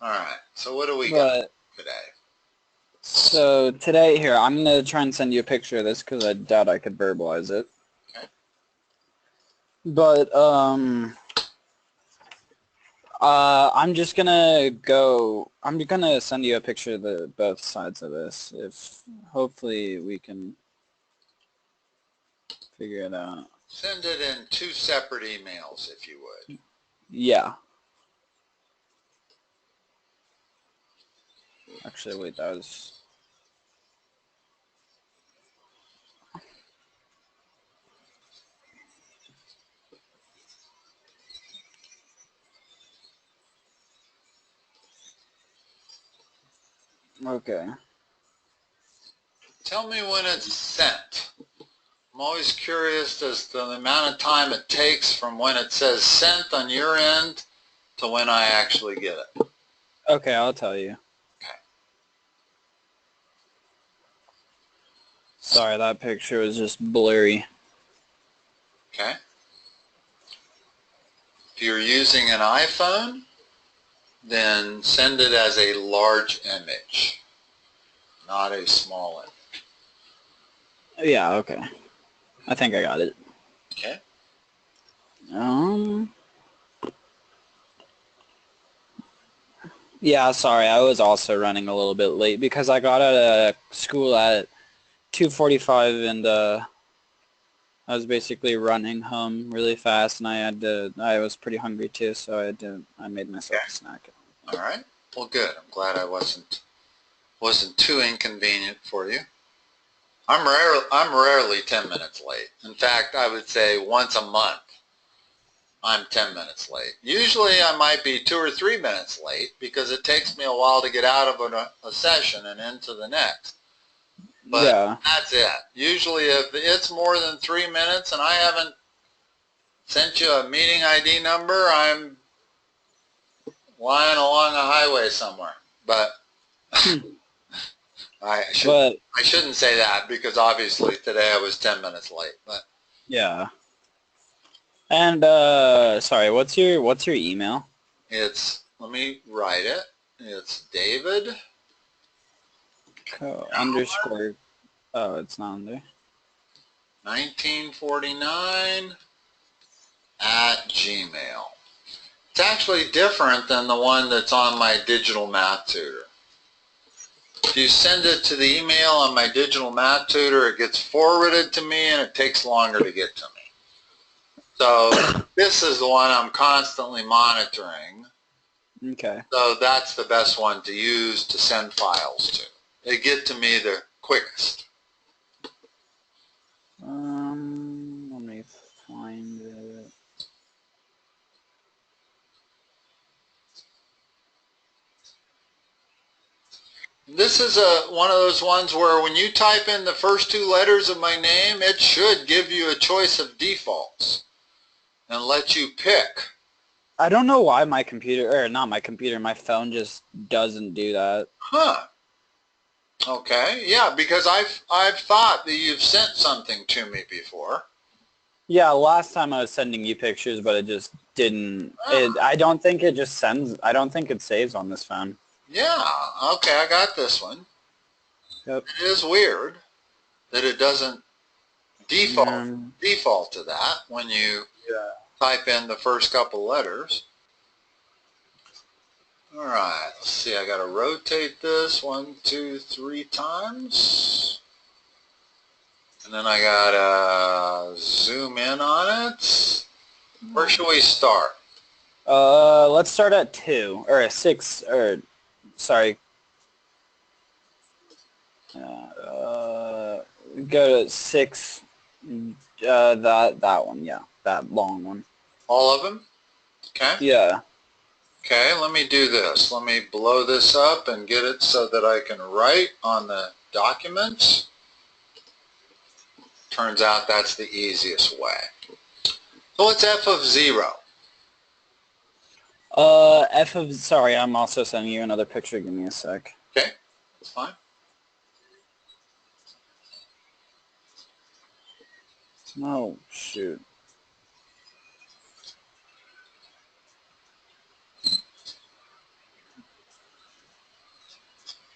All right. So what do we got today? So today, here, I'm going to try and send you a picture of this because I doubt I could verbalize it. Okay. But, I'm just going to send you a picture of both sides of this. Hopefully we can figure it out. Send it in 2 separate emails if you would. Yeah. Actually, wait, that was... Okay. Tell me when it's sent. I'm always curious as to the amount of time it takes from when it says sent on your end to when I actually get it. Okay, I'll tell you. Okay. Sorry, that picture was just blurry. Okay. If you're using an iPhone, then send it as a large image, not a small image. Yeah, okay. I think I got it. Okay. Yeah, sorry, I was also running a little bit late because I got out of school at 2:45 and I was basically running home really fast and I was pretty hungry too, so I made myself a snack. All right. Well, good. I'm glad I wasn't too inconvenient for you. I'm rarely 10 minutes late. In fact, I would say once a month I'm 10 minutes late. Usually I might be 2 or 3 minutes late because it takes me a while to get out of a session and into the next. But yeah. That's it. Usually if it's more than 3 minutes and I haven't sent you a meeting ID number, I'm lying along a highway somewhere. But I shouldn't say that because obviously today I was 10 minutes late. But yeah. And sorry, what's your email? Let me write it. It's David underscore. Oh, it's not under. 1949 at Gmail. It's actually different than the one that's on my digital math tutor. If you send it to the email on my digital math tutor, it gets forwarded to me and it takes longer to get to me. So this is the one I'm constantly monitoring. Okay. So that's the best one to use to send files to. They get to me the quickest. Let me find it. This is one of those ones where when you type in the first 2 letters of my name, it should give you a choice of defaults and let you pick. I don't know why my phone just doesn't do that. Huh. Okay. Yeah, because I've thought that you've sent something to me before. Yeah, last time I was sending you pictures, but it just didn't. I don't think it just sends. I don't think it saves on this phone. Yeah. Okay, I got this one. Yep. It is weird that it doesn't default to that when you type in the first couple letters. All right, let's see, I got to rotate this 1, 2, 3 times. And then I got to zoom in on it. Where should we start? Let's start at 2, or 6, or, sorry. Go to 6, that one, yeah, that long one. All of them? Okay. Yeah. Okay, let me do this. Let me blow this up and get it so that I can write on the documents. Turns out that's the easiest way. So what's f of 0? Sorry, I'm also sending you another picture. Give me a sec. Okay, that's fine. Oh, shoot.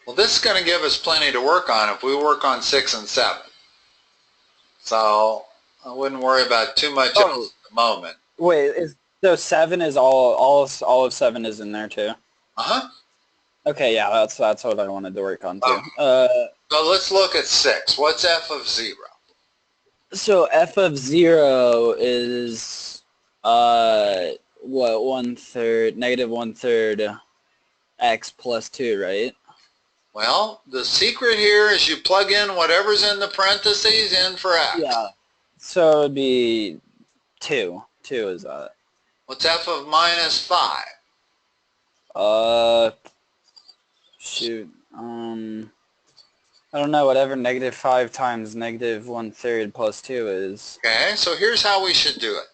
Well, this is going to give us plenty to work on if we work on 6 and 7. So I wouldn't worry about too much at the moment. Wait, so 7 is all of 7 is in there too? Uh-huh. Okay, yeah, that's what I wanted to work on too. So let's look at 6. What's f of 0? So f of 0 is what, negative 1/3 x plus 2, right? Well, the secret here is you plug in whatever's in the parentheses in for x. Yeah. So it'd be 2. 2 is that. What's f of minus 5? Shoot. I don't know, whatever negative 5 times negative 1/3 plus 2 is. Okay, so here's how we should do it.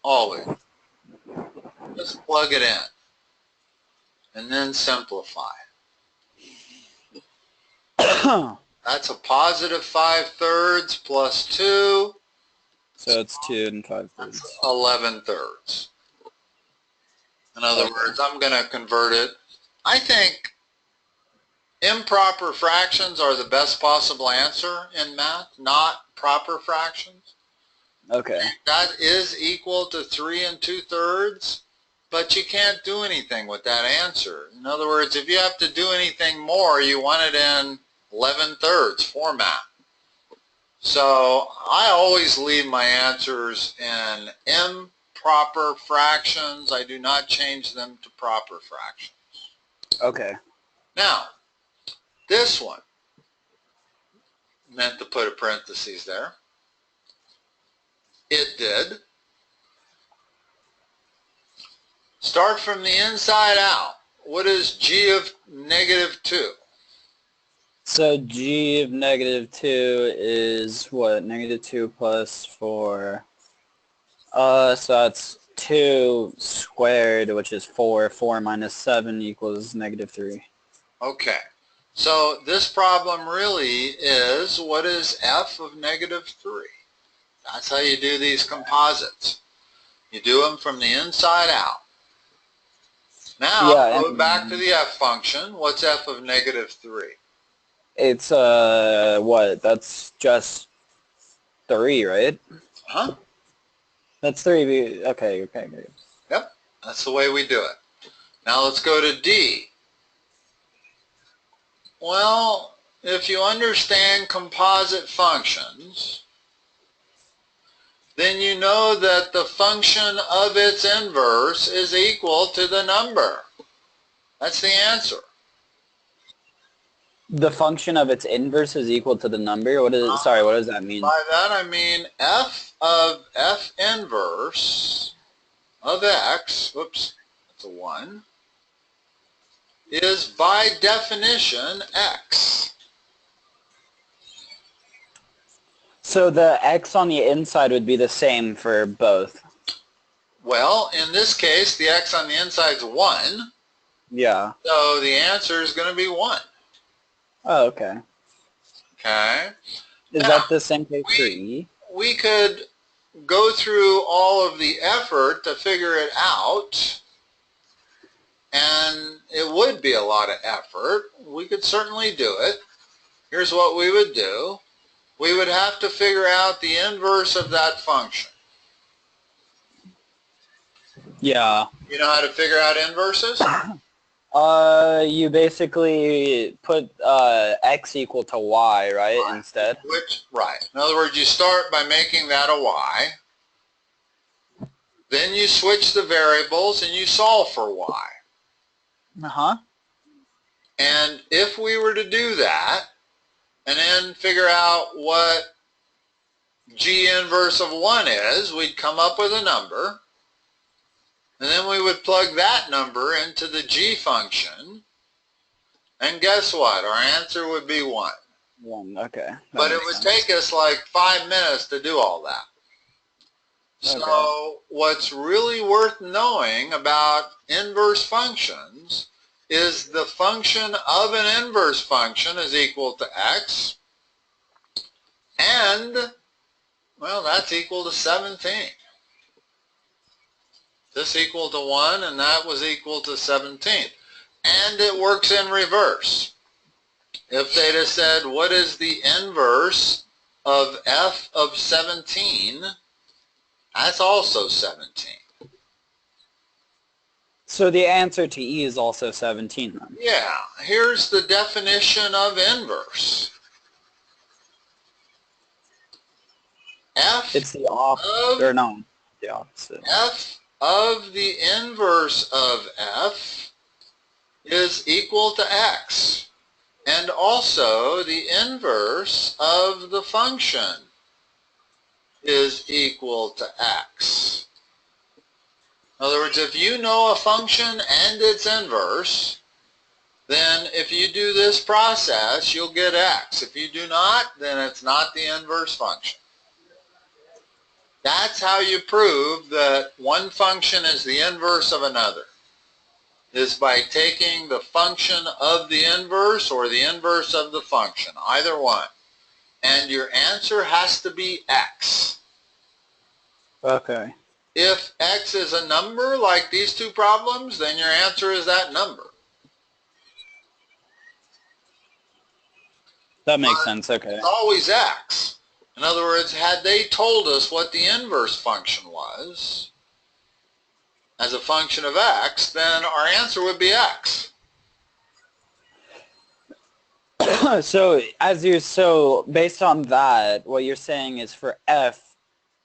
Always. Just plug it in. And then simplify. That's a positive 5/3 plus 2. So it's 2 5/3. That's 11/3. In other words, I'm going to convert it. I think improper fractions are the best possible answer in math, not proper fractions. Okay. That is equal to 3 2/3, but you can't do anything with that answer. In other words, if you have to do anything more, you want it in 11/3 format. So I always leave my answers in improper fractions. I do not change them to proper fractions. Okay. Now, this one, meant to put a parentheses there. It did. Start from the inside out. What is g of negative 2? So g of negative 2 is what? Negative 2 plus 4. So that's 2 squared, which is 4. 4 minus 7 equals negative 3. Okay. So this problem really is, what is f of negative 3? That's how you do these composites. You do them from the inside out. Now, go back to the f function. What's f of negative 3? It's, what? That's just 3, right? Huh? That's 3. Okay. Yep. That's the way we do it. Now let's go to D. Well, if you understand composite functions, then you know that the function of its inverse is equal to the number. That's the answer. The function of its inverse is equal to the number? What is? Sorry, what does that mean? By that I mean f of f inverse of x, whoops, that's a 1, is by definition x. So the x on the inside would be the same for both? Well, in this case, the x on the inside is 1. Yeah. So the answer is going to be 1. Oh, okay. Okay. Is that the same case for E? We could go through all of the effort to figure it out, and it would be a lot of effort. We could certainly do it. Here's what we would do. We would have to figure out the inverse of that function. Yeah. You know how to figure out inverses? You basically put x equal to y, right, instead? Right. In other words, you start by making that a y. Then you switch the variables and you solve for y. Uh-huh. And if we were to do that, and then figure out what g inverse of 1 is, we'd come up with a number. And then we would plug that number into the g function. And guess what? Our answer would be 1. 1, okay. But it would take us like 5 minutes to do all that. So what's really worth knowing about inverse functions is the function of an inverse function is equal to x. And, well, that's equal to 17. This equal to 1, and that was equal to 17. And it works in reverse. If they'd have said, what is the inverse of f of 17? That's also 17. So the answer to E is also 17 then. Yeah, here's the definition of inverse. F It's the opposite, or no, the opposite. f of the inverse of f is equal to x. And also the inverse of the function is equal to x. In other words, if you know a function and its inverse, then if you do this process, you'll get x. If you do not, then it's not the inverse function. That's how you prove that one function is the inverse of another, is by taking the function of the inverse or the inverse of the function, either one. And your answer has to be x. Okay. If x is a number like these two problems, then your answer is that number. That makes sense, okay. It's always x. In other words, had they told us what the inverse function was as a function of x, then our answer would be x. So based on that, what you're saying is for F,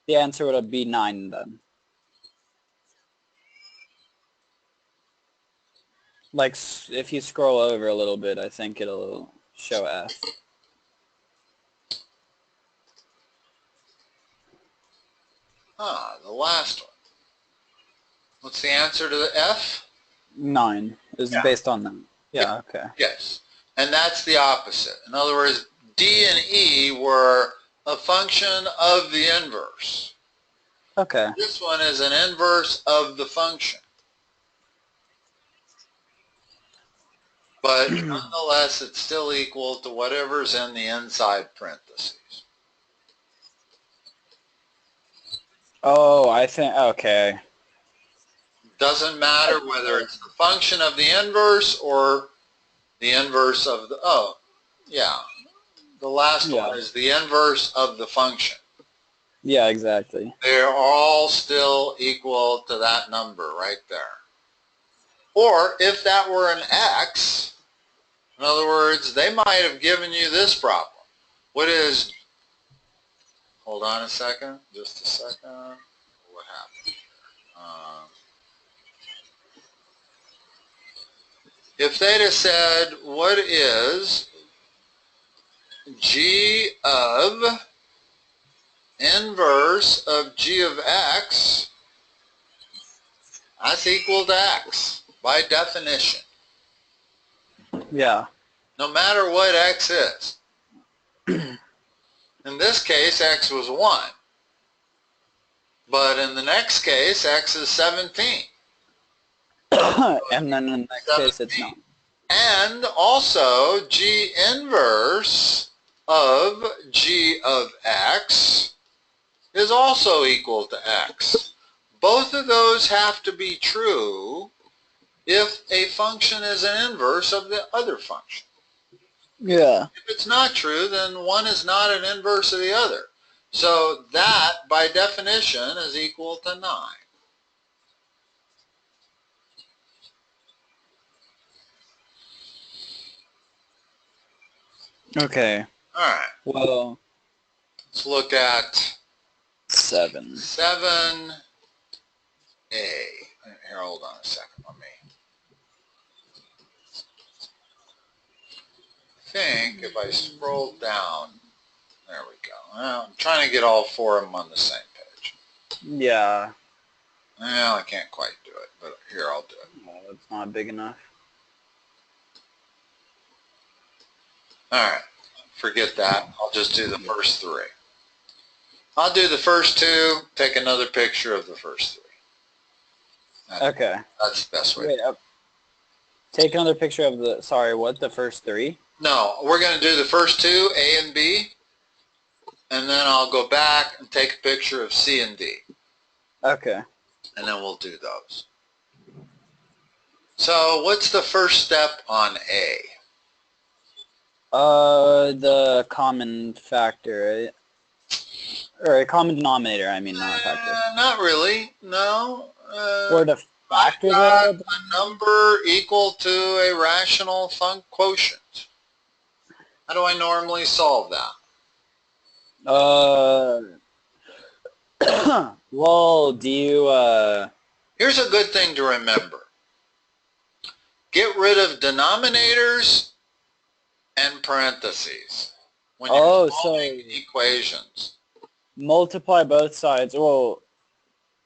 the answer would be 9 then. Like if you scroll over a little bit, I think it'll show F. The last one. What's the answer to the F? 9 is based on that. Yeah, okay. Yes. And that's the opposite. In other words, D and E were a function of the inverse. Okay. This one is an inverse of the function. But nonetheless, it's still equal to whatever's in the inside parentheses. Oh, I think, okay. Doesn't matter whether it's the function of the inverse or the inverse of the, the last one is the inverse of the function. Yeah, exactly. They're all still equal to that number right there. Or if that were an x, in other words, they might have given you this problem. What is, hold on a second, just a second. What happened here? If they'd have said, what is g of inverse of g of x, that's equal to x by definition. Yeah. No matter what x is. In this case, x was 1. But in the next case, x is 17. And then in the next case, it's not. And also, g inverse of g of x is also equal to x. Both of those have to be true if a function is an inverse of the other function. Yeah. If it's not true, then one is not an inverse of the other. So that, by definition, is equal to 9. Okay. All right. Well, Let's look at 7. 7A. Here, hold on a second. Let me think if I scroll down. There we go. Well, I'm trying to get all 4 of them on the same page. Yeah. Well, I can't quite do it, but here, I'll do it. Well, it's not big enough. All right. Forget that. I'll just do the first 3. I'll do the first 2, take another picture of the first 3. Okay. That's the best way. Wait, take another picture of the, sorry, what, the first 3? No, we're going to do the first 2, A and B, and then I'll go back and take a picture of C and D. Okay. And then we'll do those. So what's the first step on A? The common factor, right? Or a common denominator, I mean, not factor. Not really, no. Or the I've factor, got though? a number equal to a rational quotient. How do I normally solve that? Well, do you, Here's a good thing to remember. Get rid of denominators and parentheses when you're solving equations. multiply both sides, well,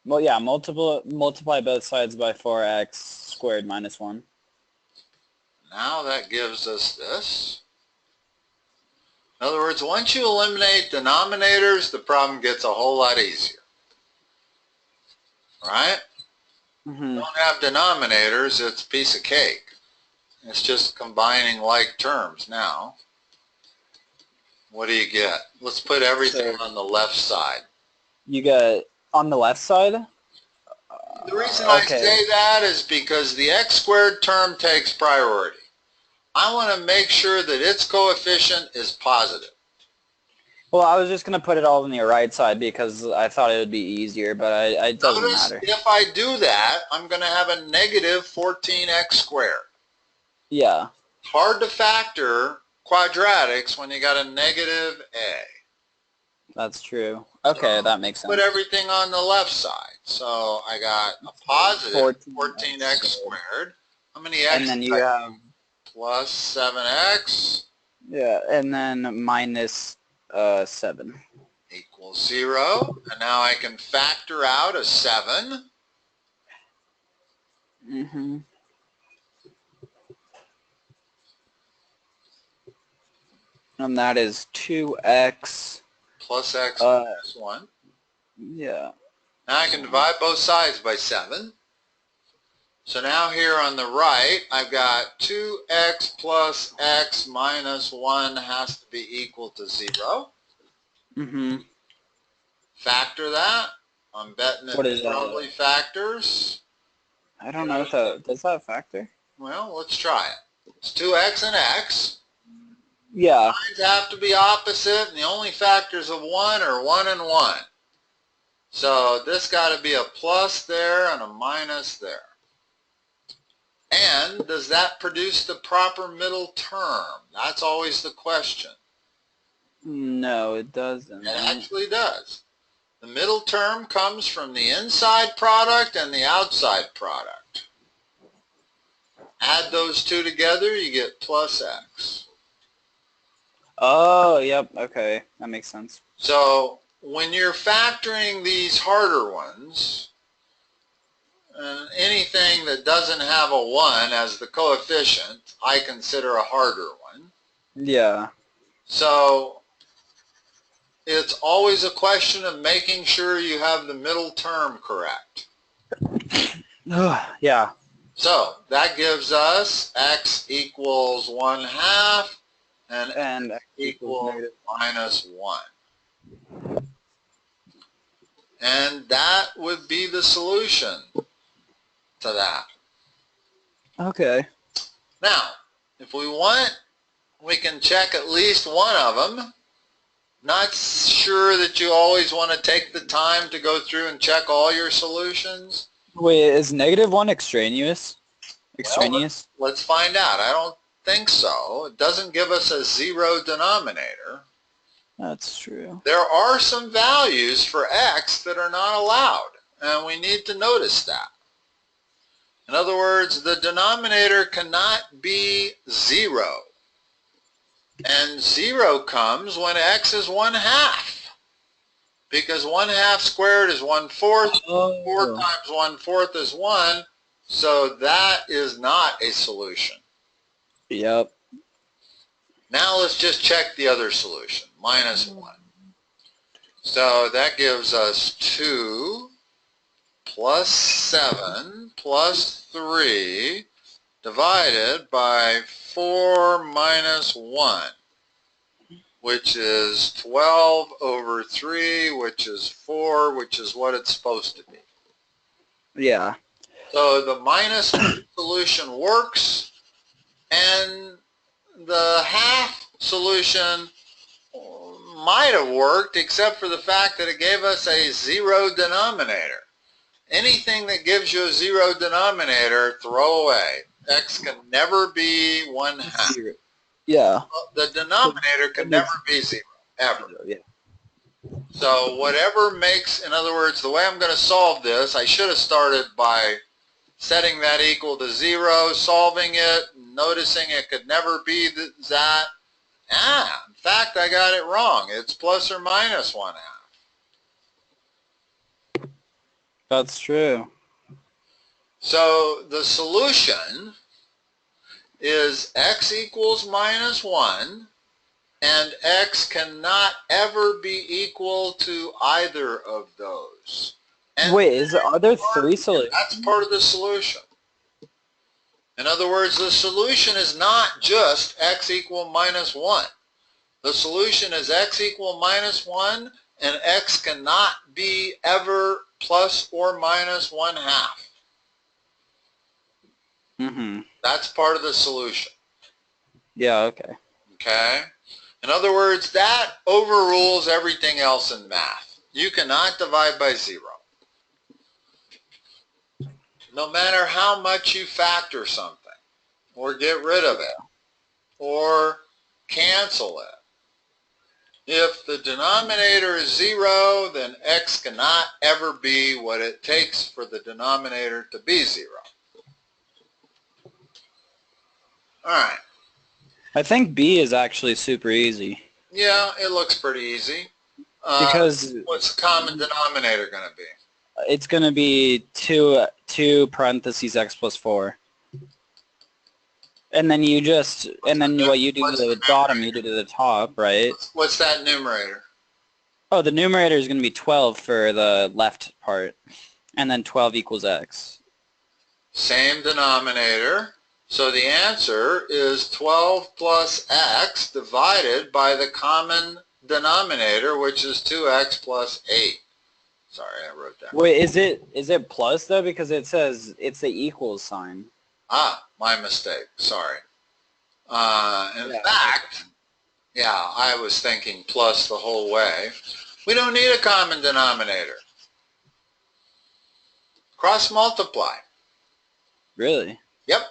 yeah, multiply both sides by 4x squared minus 1. Now that gives us this. In other words, once you eliminate denominators, the problem gets a whole lot easier. Right? Mm-hmm. Don't have denominators, it's a piece of cake. It's just combining like terms now. What do you get? Let's put everything on the left side. You get on the left side? The reason I say that is because the x squared term takes priority. I want to make sure that its coefficient is positive. Well, I was just going to put it all on the right side because I thought it would be easier, but it doesn't matter. If I do that, I'm going to have a negative 14x squared. Yeah. Hard to factor quadratics when you got a negative a. That's true. Okay, so that makes sense. Put everything on the left side. So I got a positive 14x squared. How many x? And then you have plus 7x. Yeah, and then minus 7 equals 0. And now I can factor out a 7. Mm-hmm. And that is 2x plus x minus 1. Yeah. Now I can divide both sides by 7. So now here on the right, I've got 2x plus x minus 1 has to be equal to 0. Mm-hmm. Factor that. I'm betting it probably factors. I don't know if that, does that factor? Well, let's try it. It's 2x and x. Yeah. Signs have to be opposite, and the only factors of 1 are 1 and 1. So this got to be a plus there and a minus there. And does that produce the proper middle term? That's always the question. No, it doesn't. It actually does. The middle term comes from the inside product and the outside product. Add those two together, you get plus x. Oh, yep, okay. That makes sense. So when you're factoring these harder ones, anything that doesn't have a 1 as the coefficient, I consider a harder one. Yeah. So it's always a question of making sure you have the middle term correct. Yeah. So that gives us x equals 1/2 and x equals minus 1. And that would be the solution to that. Okay. Now, if we want, we can check at least one of them. Not sure that you always want to take the time to go through and check all your solutions. Wait, is -1 extraneous? Extraneous? Well, let's find out. I don't think so. It doesn't give us a 0 denominator. That's true. There are some values for x that are not allowed, and we need to notice that. In other words, the denominator cannot be 0. And 0 comes when x is 1/2. Because 1/2 squared is 1/4. 4 times 1/4 is 1. So that is not a solution. Yep. Now let's just check the other solution, minus 1. So that gives us 2 plus 7 plus 3 divided by 4 minus 1, which is 12 over 3, which is 4, which is what it's supposed to be. Yeah. So the minus solution works, and the half solution might have worked, except for the fact that it gave us a zero denominator. Anything that gives you a zero denominator, throw away. X can never be 1/2. Zero. Yeah. The denominator can never be 0, ever. Yeah. So whatever makes, in other words, the way I'm going to solve this, I should have started by setting that equal to 0, solving it, noticing it could never be that. In fact, I got it wrong. It's plus or minus 1/2. That's true. So the solution is x equals minus 1, and x cannot ever be equal to either of those. And wait, are there 3 solutions? That's part of the solution. In other words, the solution is not just x equal minus 1. The solution is x equal minus 1, and x cannot be ever plus or minus 1/2. Mm-hmm. That's part of the solution. Yeah, okay. Okay? In other words, that overrules everything else in math. You cannot divide by 0. No matter how much you factor something, or get rid of it, or cancel it. If the denominator is 0, then x cannot ever be what it takes for the denominator to be 0. All right. I think B is actually super easy. Yeah, it looks pretty easy. Because what's the common denominator going to be? it's going to be 2 parentheses x plus 4. And then you just, and then what you do to the bottom, you do to the top, right? What's that numerator? Oh, the numerator is going to be 12 for the left part. And then 12 equals x. Same denominator. So the answer is 12 plus x divided by the common denominator, which is 2x plus 8. Sorry, I wrote that. Wait, is it plus though? Because it says it's the equals sign. My mistake. Sorry. In fact, yeah, I was thinking plus the whole way. We don't need a common denominator. Cross multiply. Really? Yep.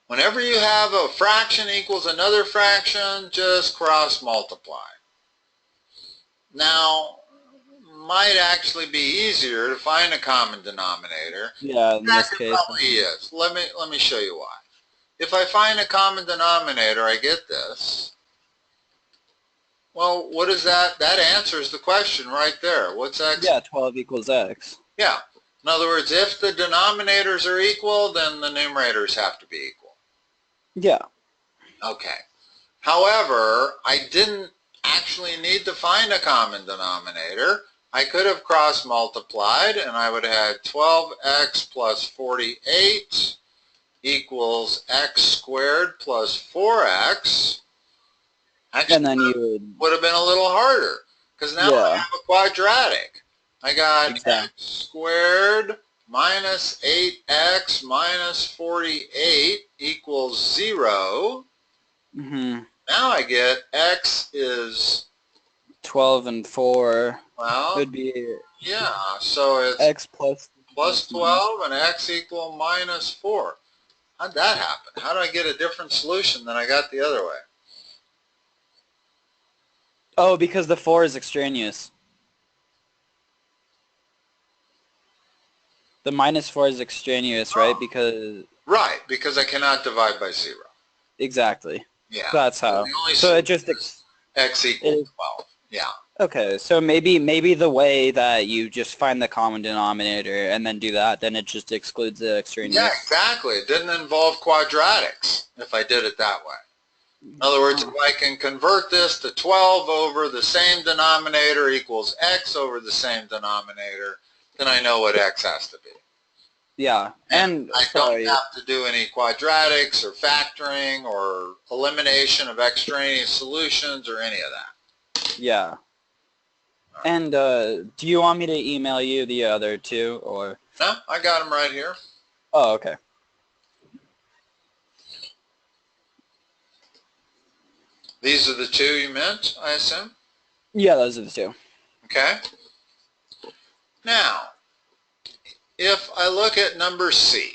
Whenever you have a fraction equals another fraction, just cross multiply. Now, might actually be easier to find a common denominator. Yeah, in this case. It probably is. Let me show you why. If I find a common denominator, I get this. Well, what is that? That answers the question right there. What's x? Yeah, 12 equals x. Yeah. In other words, if the denominators are equal, then the numerators have to be equal. Yeah. Okay. However, I didn't actually need to find a common denominator. I could have cross multiplied, and I would have had 12x plus 48 equals x squared plus 4x. Actually, And then you would have been a little harder, because now I have a quadratic. I got x squared minus 8x minus 48 equals 0. Mm-hmm. Now I get x is 12 and 4 well, would be yeah, so it's x plus 12 and x equal minus 4. How'd that happen? How did I get a different solution than I got the other way? Oh, because the 4 is extraneous. The minus 4 is extraneous, right? Because because I cannot divide by 0. Exactly. Yeah. That's how. So it just x equals 12. Yeah. Okay, so maybe the way that you just find the common denominator and then do that, then it just excludes the extraneous. Yeah, exactly. It didn't involve quadratics if I did it that way. In other words, if I can convert this to 12 over the same denominator equals x over the same denominator, then I know what x has to be. Yeah, and I don't have to do any quadratics or factoring or elimination of extraneous solutions or any of that. Yeah. And do you want me to email you the other two, or? No, I got them right here. Oh, okay. These are the two you meant, I assume? Yeah, those are the two. Okay. Now, if I look at number C,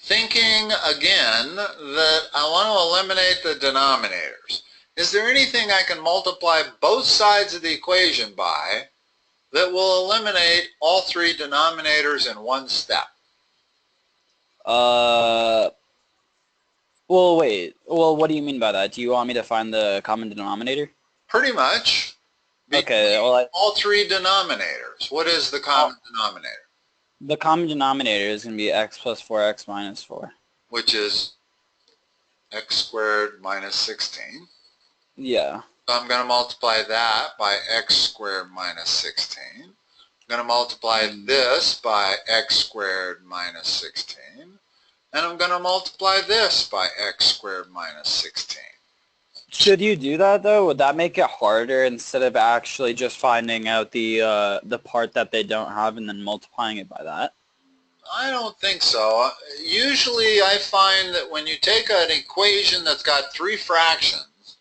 thinking again that I want to eliminate the denominators, is there anything I can multiply both sides of the equation by that will eliminate all three denominators in one step? Well, wait. Well, what do you mean by that? Do you want me to find the common denominator? Pretty much. Okay, Between well, all three denominators, what is the common denominator? the common denominator is going to be x plus 4x minus 4. Which is x squared minus 16. Yeah. So I'm going to multiply that by x squared minus 16. I'm going to multiply this by x squared minus 16. And I'm going to multiply this by x squared minus 16. Should you do that, though? Would that make it harder instead of actually just finding out the part that they don't have and then multiplying it by that? I don't think so. Usually I find that when you take an equation that's got three fractions,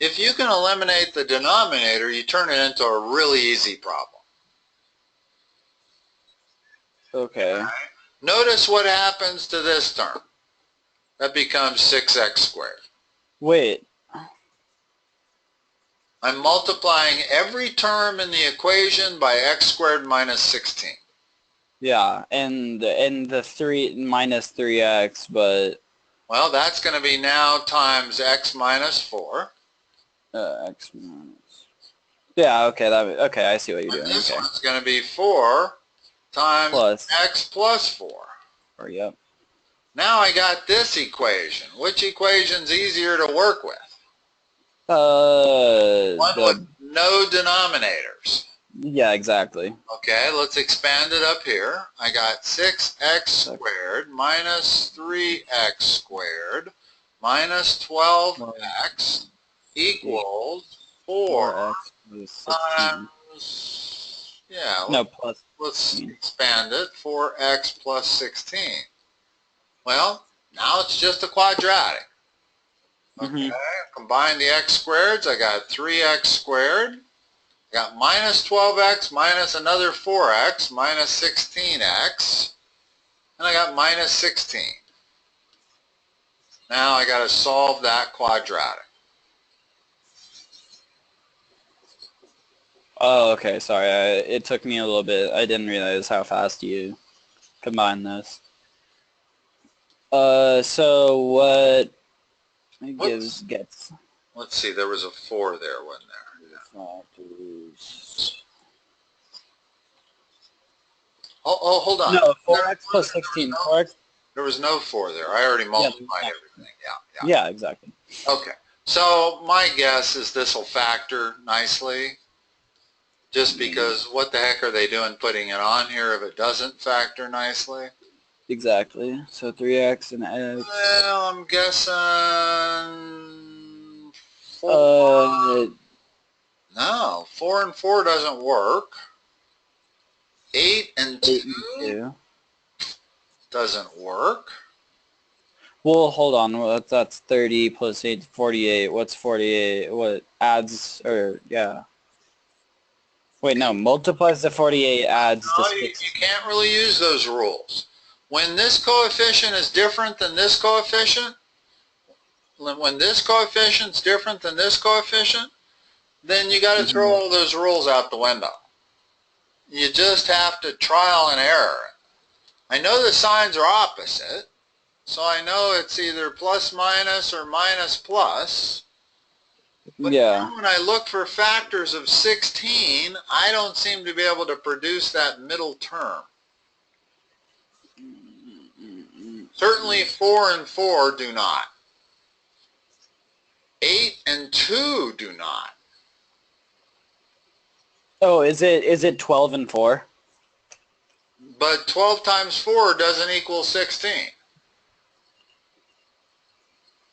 if you can eliminate the denominator, you turn it into a really easy problem. Okay. Notice what happens to this term. That becomes 6x squared. Wait. I'm multiplying every term in the equation by x squared minus 16. Yeah, and the 3 minus 3x, but... Well, that's going to be now times x minus 4. X minus... Yeah, okay, okay, I see what you're doing. This Okay. one's going to be 4 times Plus. x plus 4. Or, yep. Now I got this equation. Which equation's easier to work with? One with no denominators. Yeah, exactly. Okay, let's expand it up here. I got 6x squared minus 3x squared minus 12x equals 4 times, yeah, no, plus let's 16. expand it, 4x plus 16. Well, now it's just a quadratic. Okay, combine the x squareds. I got 3x squared. I got minus 12x minus another 4x minus 16x. And I got minus 16. Now I got to solve that quadratic. Oh, okay, sorry. It took me a little bit. I didn't realize how fast you combine this. So what gets... Let's see, there was a 4 there, wasn't there? Oh, hold on. No, 4x plus 16. 4x. There was no 4 there. I already multiplied everything. Yeah, exactly. Okay. So my guess is this will factor nicely. Just because what the heck are they doing putting it on here if it doesn't factor nicely? Exactly. So 3x and x. Well, I'm guessing 4. No, 4 and 4 doesn't work. 8 and 2 doesn't work. Well, hold on. Well, that's 30 plus 8, 48. What's 48? What adds, or, yeah. Wait, no, multiplies the 48, adds the 6. You can't really use those rules. When this coefficient is different than this coefficient, when this coefficient's different than this coefficient, then you got to throw all those rules out the window. You just have to trial and error. I know the signs are opposite, so I know it's either plus minus or minus plus. But now when I look for factors of 16, I don't seem to be able to produce that middle term. Certainly 4 and 4 do not. 8 and 2 do not. Oh, is it 12 and 4? But 12 times 4 doesn't equal 16.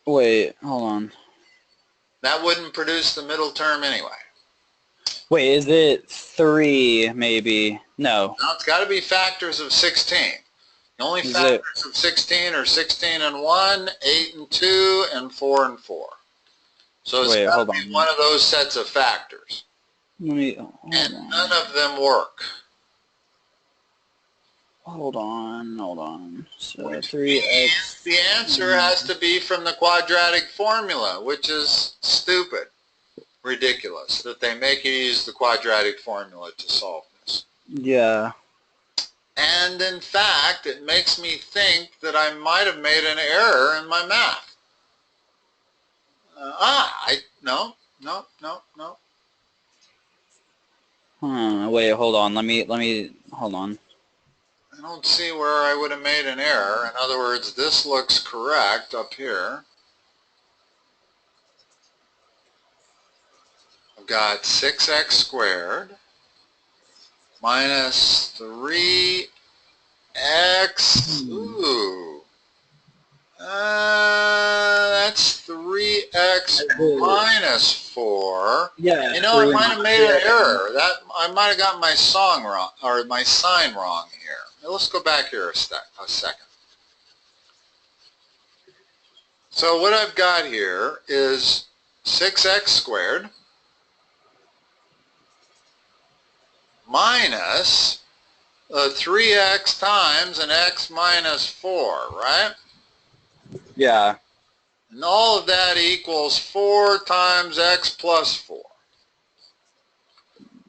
Wait, hold on. That wouldn't produce the middle term anyway. Wait, is it 3 maybe? No. Now it's got to be factors of 16. The only Is it? factors of 16 are 16 and 1, 8 and 2, and 4 and 4. So it's Wait, got hold to be on. one of those sets of factors. Hold And on. none of them work. Hold on. So Which 3x. the answer has to be from the quadratic formula, which is stupid, ridiculous, that they make you use the quadratic formula to solve this. Yeah. And in fact, it makes me think that I might have made an error in my math. No. Wait, hold on. Hold on. I don't see where I would have made an error. In other words, this looks correct up here. I've got 6x squared minus 3x. Ooh. That's 3x minus 4. Yeah. You know, I might have made an error. I might have got my song wrong, or my sign wrong here. Now, let's go back here a second. So what I've got here is 6x squared minus 3x times an x minus 4, right? Yeah. And all of that equals 4 times x plus 4.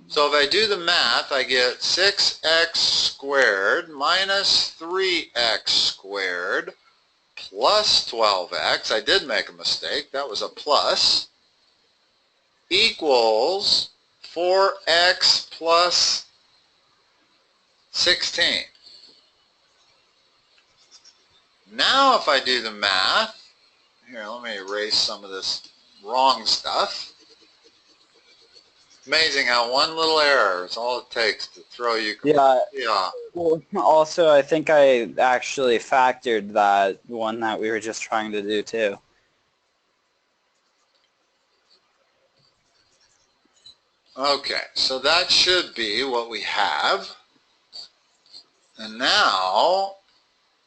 So if I do the math, I get 6x squared minus 3x squared plus 12x. I did make a mistake. That was a plus. Equals 4x plus 16. Now if I do the math, here, let me erase some of this wrong stuff. Amazing how one little error is all it takes to throw you completely off. Well, also, I think I actually factored that one that we were just trying to do, too. Okay, so that should be what we have. And now,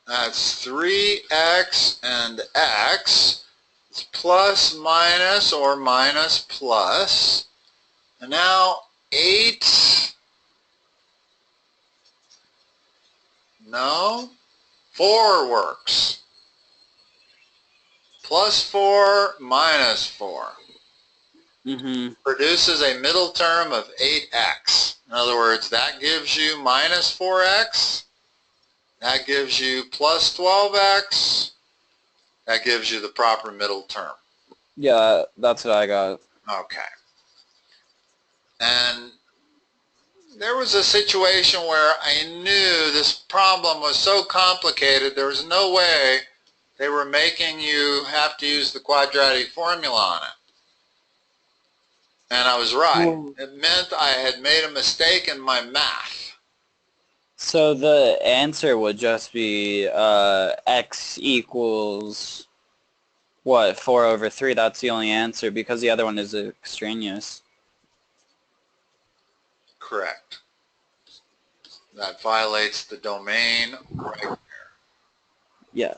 that's 3x and x. It's plus minus or minus plus. And now 8, no, 4 works. Plus 4 minus 4. Produces a middle term of 8x. In other words, that gives you minus 4x. That gives you plus 12x. That gives you the proper middle term. Yeah, that's what I got. Okay. And there was a situation where I knew this problem was so complicated, there was no way they were making you have to use the quadratic formula on it. And I was right. It meant I had made a mistake in my math. So the answer would just be x equals, what, 4 over 3? That's the only answer because the other one is extraneous. Correct. That violates the domain right there. Yeah.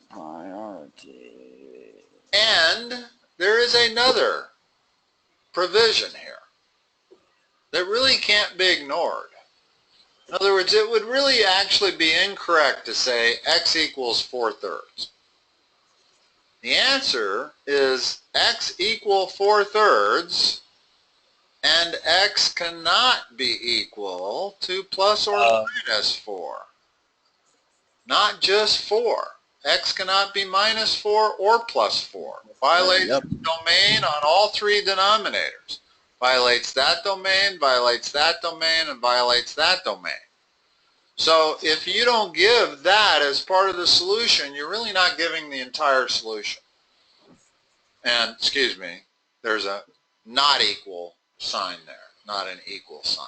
Priority. And there is another provision here that really can't be ignored. In other words, it would really actually be incorrect to say x equals 4/3. The answer is x equal 4/3, and x cannot be equal to plus or minus 4. Not just 4. X cannot be minus 4 or plus 4. Violates the domain on all 3 denominators. Violates that domain, violates that domain, and violates that domain. So if you don't give that as part of the solution, you're really not giving the entire solution. And, excuse me, there's a not equal sign there, not an equal sign.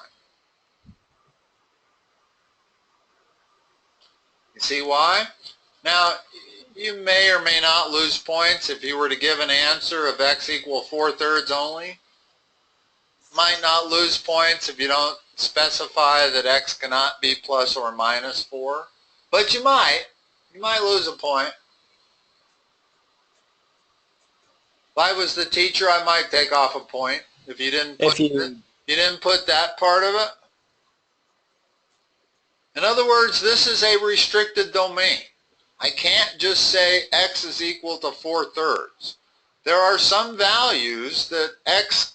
You see why? Now, you may or may not lose points if you were to give an answer of x equal 4/3 only. might not lose points if you don't specify that x cannot be plus or minus 4. But you might. You might lose a point. If I was the teacher, I might take off a point if you didn't put, you didn't put that part of it. In other words, this is a restricted domain. I can't just say x is equal to 4/3. There are some values that x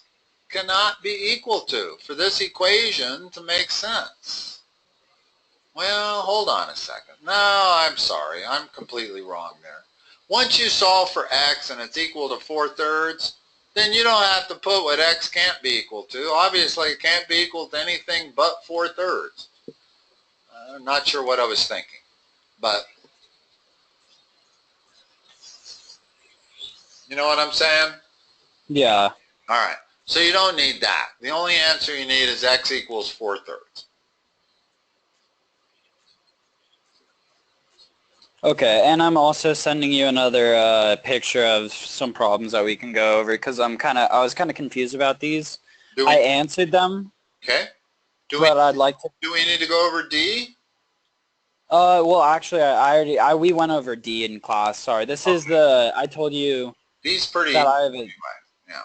cannot be equal to for this equation to make sense. Well, hold on a second. No, I'm sorry. I'm completely wrong there. Once you solve for x and it's equal to 4/3, then you don't have to put what x can't be equal to. Obviously, it can't be equal to anything but 4/3. I'm not sure what I was thinking, but you know what I'm saying? Yeah. All right. So you don't need that. The only answer you need is x equals 4/3. Okay, and I'm also sending you another picture of some problems that we can go over because I was kind of confused about these. I answered them. Okay. I'd like to. Do we need to go over D? Well, actually, we went over D in class. Sorry, this is I told you. D's pretty that easy I have a, anyway. Yeah.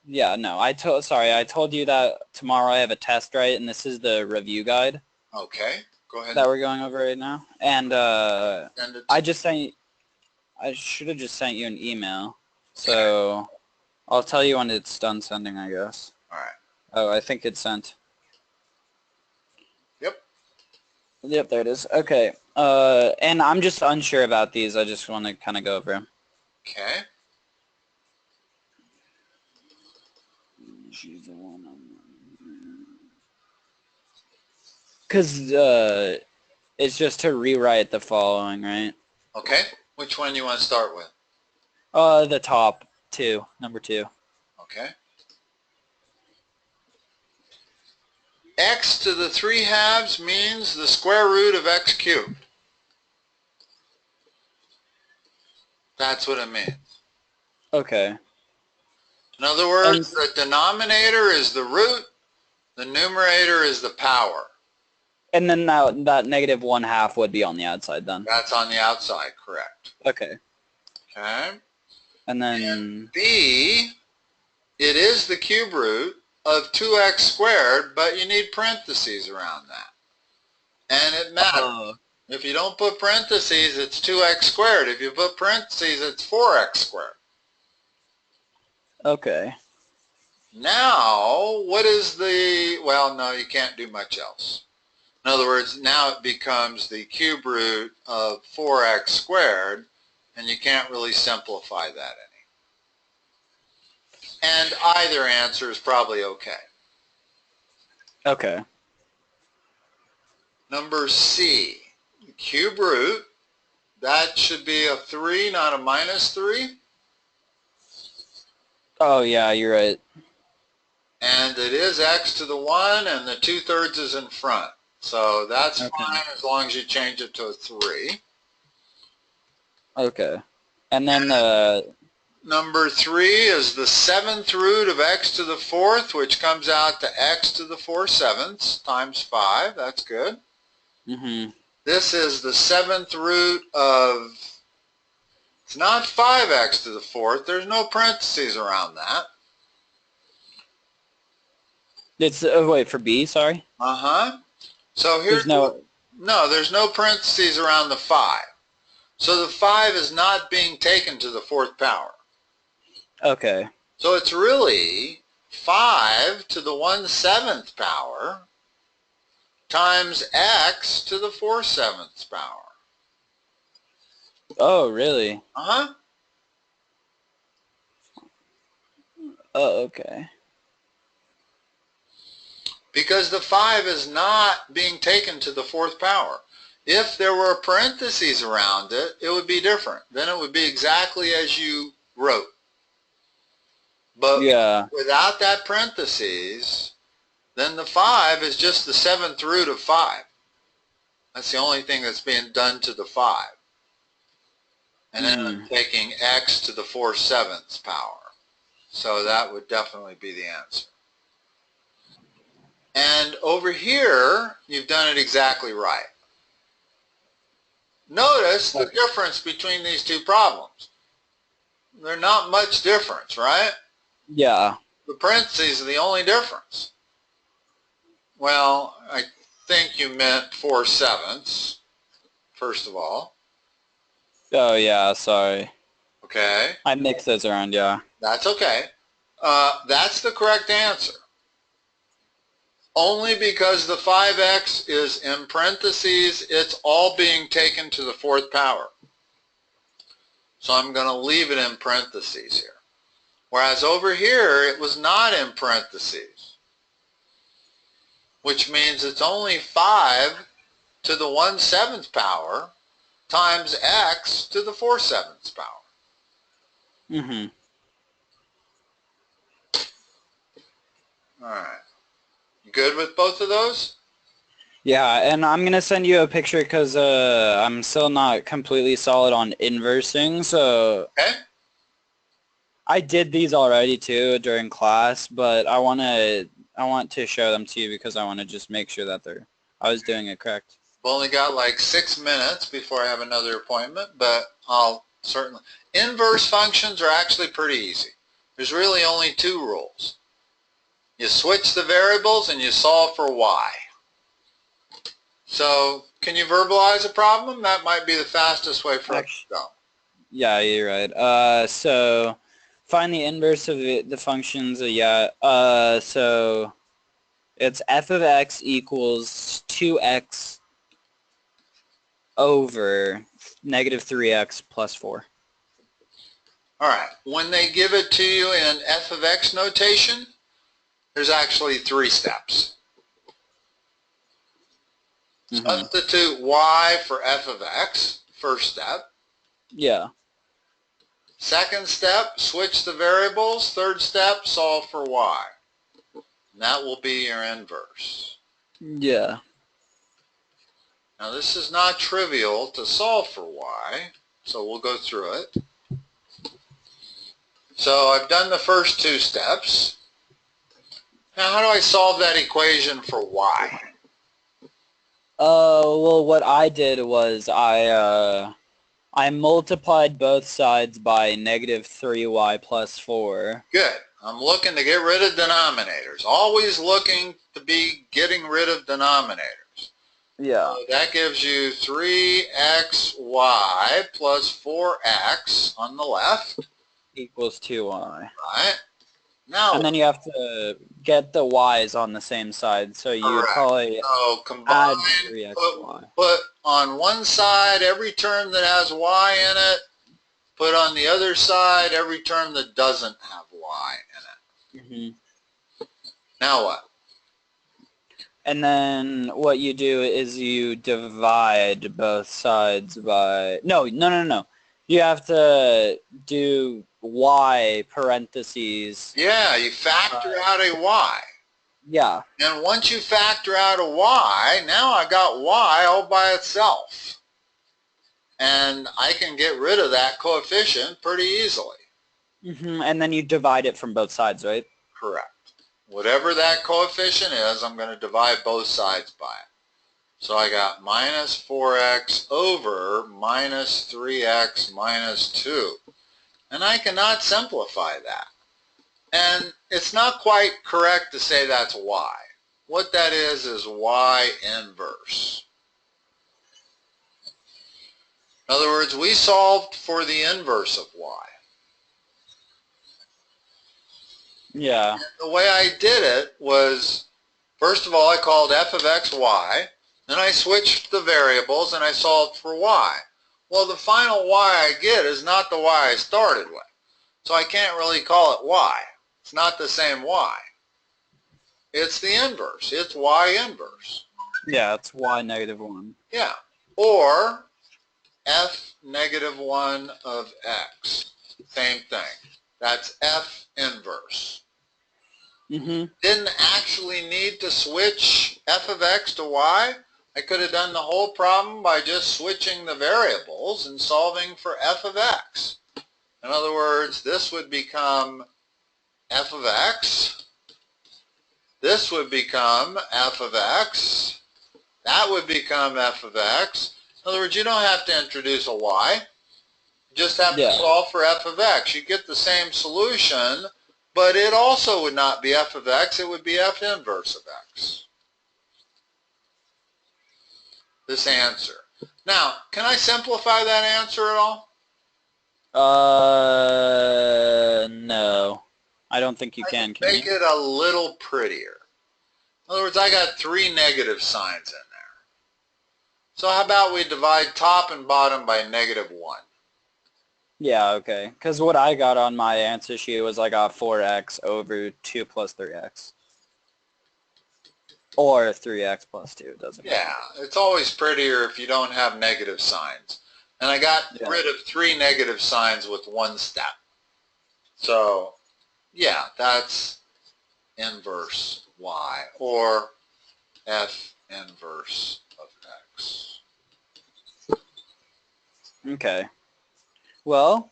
Yeah, no, I told you that tomorrow I have a test, right? And this is the review guide. Okay. Go ahead. That we're going over right now. And I should have just sent you an email. So I'll tell you when it's done sending, I guess. All right. Oh, I think it's sent. Yep. Yep, there it is. Okay. And I'm just unsure about these. I just want to kind of go over them. Okay. Because it's just to rewrite the following, right? Okay. Which one do you want to start with? The top two, number 2. Okay. X to the 3/2 means the square root of x cubed. That's what it means. Okay. In other words, the denominator is the root, the numerator is the power. And then that negative 1/2 would be on the outside then. That's on the outside, correct. Okay. Okay. And then And B, it is the cube root of 2x squared, but you need parentheses around that. And it matters. If you don't put parentheses, it's 2x squared. If you put parentheses, it's 4x squared. Okay. Now, what is the, well, no, you can't do much else. In other words, now it becomes the cube root of 4x squared, and you can't really simplify that any. And either answer is probably okay. Okay. Number C, cube root, that should be a 3, not a -3. Oh, yeah, you're right. And it is x to the 1, and the 2/3 is in front. So that's fine as long as you change it to a 3. Okay. And then number 3 is the 7th root of x to the 4th, which comes out to x to the 4/7 times 5. That's good. Mm-hmm. This is the 7th root of, it's not 5x to the 4th. There's no parentheses around that. It's, wait, for B, sorry? Uh-huh. So here's there's no parentheses around the 5. So the 5 is not being taken to the 4th power. Okay. So it's really 5 to the 1/7 power times x to the 4/7 power. Oh, really? Uh-huh. Oh, okay. Because the 5 is not being taken to the 4th power. If there were parentheses around it, it would be different. Then it would be exactly as you wrote. But without that parentheses, then the 5 is just the 7th root of 5. That's the only thing that's being done to the 5. And then I'm taking x to the 4/7 power. So that would definitely be the answer. And over here, you've done it exactly right. Notice the difference between these two problems. They're not much difference, right? Yeah. The parentheses are the only difference. Well, I think you meant 4/7, first of all. Oh, yeah, sorry. Okay. I mixed those around, yeah. That's okay. That's the correct answer. Only because the 5x is in parentheses, it's all being taken to the 4th power. So I'm going to leave it in parentheses here. Whereas over here, it was not in parentheses, which means it's only 5 to the 1/7 power times x to the 4/7 power. Mm-hmm. All right. You good with both of those? Yeah, and I'm going to send you a picture because I'm still not completely solid on inversing, so Okay. I did these already too during class, but I want to show them to you because I want to just make sure that I was doing it correct. We've only got like 6 minutes before I have another appointment, but I'll certainly... Inverse functions are actually pretty easy. There's really only 2 rules. You switch the variables and you solve for y. So, can you verbalize a problem? That might be the fastest way for us to go. Yeah, you're right. So find the inverse of the functions. Yeah. So it's f of x equals 2x over negative 3x plus 4. All right. When they give it to you in f of x notation, there's actually 3 steps. Mm-hmm. Substitute y for f of x, first step. Yeah. Second step, switch the variables. Third step, solve for y. And that will be your inverse. Yeah. Now this is not trivial to solve for y, so we'll go through it. So I've done the first 2 steps. Now how do I solve that equation for y? Well, what I did was I multiplied both sides by negative 3y plus 4. Good. I'm looking to get rid of denominators. Always looking to be getting rid of denominators. Yeah. So that gives you 3xy plus 4x on the left. Equals 2y. Right. Now, and then you have to get the y's on the same side, so you would probably so combine, add 3xy. put on one side every term that has y in it, put on the other side every term that doesn't have y in it. Mm-hmm. Now what? And then what you do is you divide both sides by... No. You have to do y parentheses. Yeah, you factor out a y. Yeah. And once you factor out a y, now I got y all by itself. And I can get rid of that coefficient pretty easily. Mm-hmm. And then you divide it from both sides, right? Correct. Whatever that coefficient is, I'm going to divide both sides by it. So I got minus 4x over minus 3x minus 2. And I cannot simplify that. And it's not quite correct to say that's y. What that is y inverse. In other words, we solved for the inverse of y. Yeah. And the way I did it was, first of all, I called f of x y. Then I switched the variables and I solved for y. Well, the final y I get is not the y I started with. So I can't really call it y. It's not the same y. It's the inverse. It's y inverse. Yeah, it's y negative 1. Yeah. Or f negative 1 of x. Same thing. That's f inverse. Mm-hmm. Didn't actually need to switch f of x to y. I could have done the whole problem by just switching the variables and solving for f of x. In other words, this would become f of x. This would become f of x. That would become f of x. In other words, you don't have to introduce a y. You just have to solve for f of x. You get the same solution, but it also would not be f of x. It would be f inverse of x. This answer. Now, can I simplify that answer at all? No. I don't think you can you? Make it a little prettier. In other words, I got 3 negative signs in there. So how about we divide top and bottom by -1? Yeah, okay. Because what I got on my answer sheet was I got 4x over 2 plus 3x. Or 3x plus 2, it doesn't matter. Yeah, it's always prettier if you don't have negative signs. And I got rid of 3 negative signs with 1 step. So, yeah, that's inverse y, or f inverse of x. Okay. Well,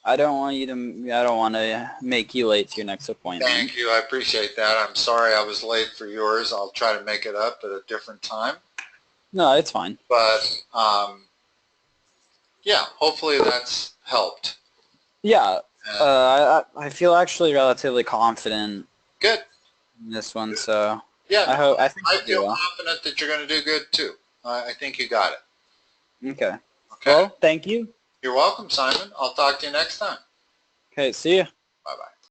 I don't want to make you late to your next appointment. Thank you. I appreciate that. I'm sorry I was late for yours. I'll try to make it up at a different time. No, it's fine. But, yeah, hopefully that's helped. Yeah, I feel actually relatively confident Good. in this one, so yeah, I think I feel confident that you're going to do good too. I think you got it. Okay. Well, thank you. You're welcome, Simon. I'll talk to you next time. Okay, see you. Bye-bye.